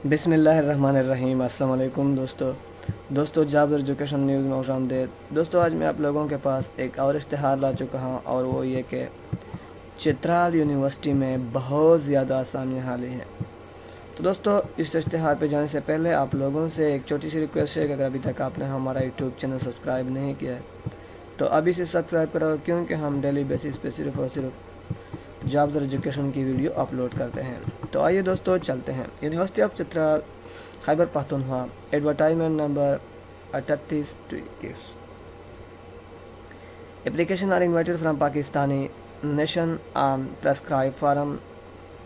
بسم اللہ الرحمن الرحیم۔ السلام علیکم دوستو جابر ایجوکیشن نیوز میں خوش آمدید۔ دوستو آج میں آپ لوگوں کے پاس ایک اور اشتہار لا چکا ہوں، اور وہ یہ کہ چترال یونیورسٹی میں بہت زیادہ اسامیاں خالی ہیں۔ تو دوستو اس اشتہار پہ جانے سے پہلے آپ لوگوں سے ایک چھوٹی سی ریکویسٹ ہے کہ اگر ابھی تک آپ نے ہمارا یوٹیوب چینل سبسکرائب نہیں کیا ہے تو ابھی سے سبسکرائب کرو، کیونکہ ہم ڈیلی بیسس پہ صرف اور صرف جابز ایجوکیشن کی ویڈیو اپلوڈ کرتے ہیں۔ تو آئیے دوستو چلتے ہیں۔ University of Chitral Khyber Pakhtunkhwa, advertisement number 38-21۔ Applications are invited from Pakistani nation on prescribed form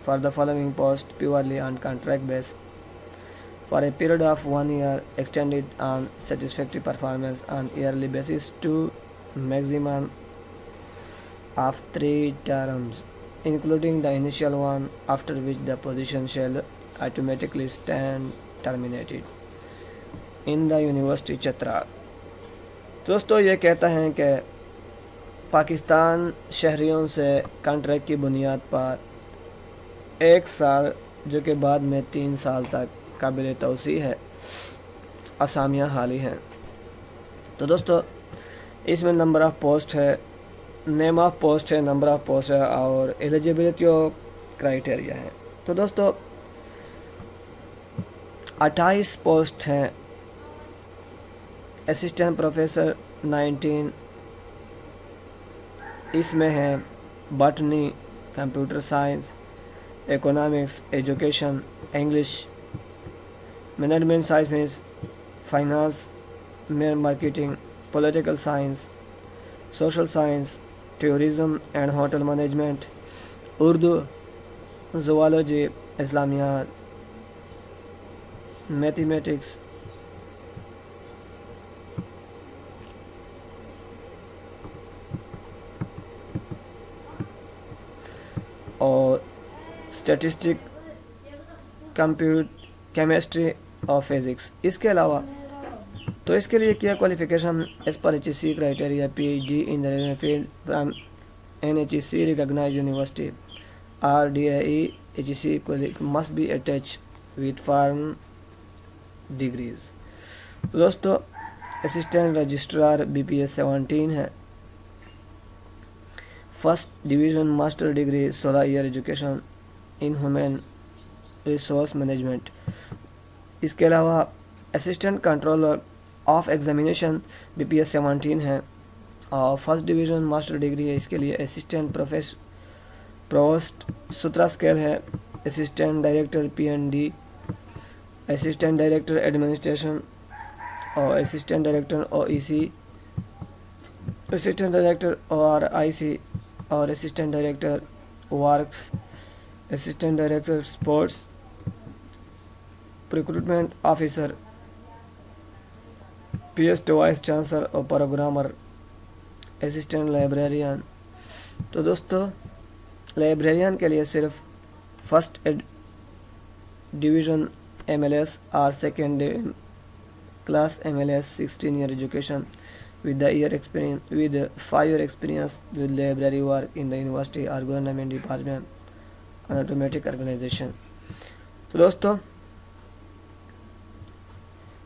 for the following post purely on contract base for a period of 1 year extended on satisfactory performance on yearly basis to maximum of 3 terms, including the initial one, after which the position shall automatically stand terminated in the University Chhatral۔ دوستو یہ کہتا ہے کہ پاکستان شہریوں سے contract کی بنیاد پر 1 سال جو کہ بعد میں 3 سال تک قابل توسیع ہے، اسامیاں خالی ہیں۔ تو دوستو اس میں نمبر آف پوسٹ ہے، نیم آف پوسٹ ہے، نمبر آف پوسٹ ہے، اور ایلیجیبلٹی آف کرائٹیریا ہے۔ تو دوستو 28 پوسٹ ہیں۔ اسسٹنٹ پروفیسر 19، اس میں ہے botany, computer science, economics, education, English, management science, finance, marketing, political science, social science, tourism and hotel management, Urdu, zoology, اسلامیات، میتھمیٹکس، اور اسٹیٹسٹک، کیمسٹری اور فزکس۔ اس کے علاوہ تو اس کے لیے کیا qualification as per HEC criteria PhD in the relevant field from an HEC recognized university or DAE HEC must be attached with firm degrees۔ تو دوستو اسسٹنٹ رجسٹرار BPS 17 ہے۔ First division master degree 16 year education in human resource management. اس کے علاوہ assistant controller of examination BPS 17 ہے، اور first division master degree ہے۔ اس کے لیے اسسٹنٹ پروسٹ 17 اسکیل ہے۔ Assistant director PND، assistant director administration, اور assistant director OEC، assistant director ORIC، اور assistant director works, assistant director sports, recruitment officer, PS vice chancellor اور پروگرامر، اسسٹنٹ لائبریرین۔ تو دوستو لائبریرین کے لیے صرف فرسٹ ڈویژن MLS اور second class MLS 16 year education with 5 year experience with library work in the university or government department and automatic organization۔ تو دوستو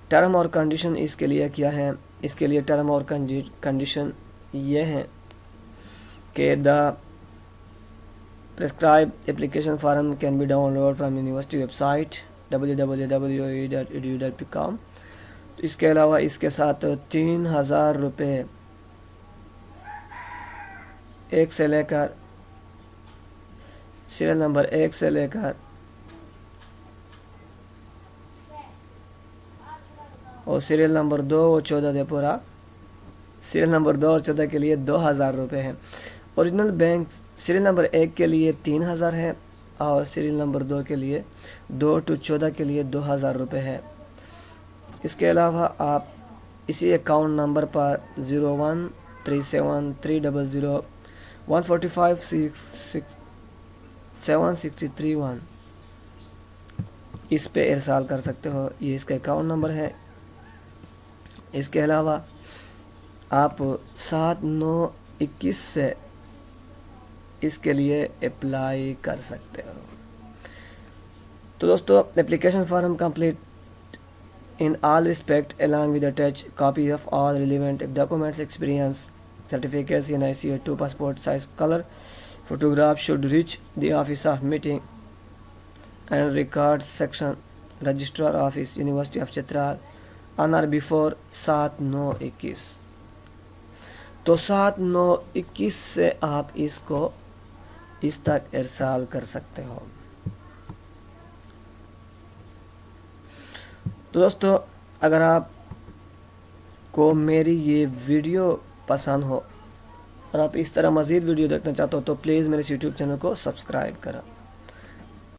term اور کنڈیشن اس کے لیے کیا ہے؟ اس کے لیے ٹرم اور کنڈیشن یہ ہے کہ دا prescribed application form can be downloaded from university website www.edu.pcom۔ اس کے علاوہ اس کے ساتھ 3000 روپے ایک سے لے کر سیریل نمبر 1 سے لے کر اور سیریل نمبر 2 اور 14 دے پورا، سیریل نمبر 2 اور 14 کے لیے 2000 روپے ہیں۔ اوریجنل بینک سیریل نمبر 1 کے لیے 3000 ہے، اور سیریل نمبر 2 کے لیے 2 to 14 کے لیے 2000 روپے ہے۔ اس کے علاوہ آپ اسی اکاؤنٹ نمبر پر 01373014567631 اس پہ ارسال کر سکتے ہو۔ یہ اس کا اکاؤنٹ نمبر ہے۔ اس کے علاوہ آپ 7/9/21 سے اس کے لیے اپلائی کر سکتے ہو۔ تو دوستو application form complete in all respect along with attached copy of all relevant documents, experience certificates, NIC 2 passport size color photograph should reach the office of meeting and records section, registrar office, University of Chitral on or before 7/9/21. تو 7/9/21 سے آپ اس کو اس تک ارسال کر سکتے ہو. تو دوستو اگر آپ کو میری یہ ویڈیو پسند ہو اور آپ اس طرح مزید ویڈیو دیکھنا چاہتے ہو تو پلیز میرے یوٹیوب چینل کو سبسکرائب کریں.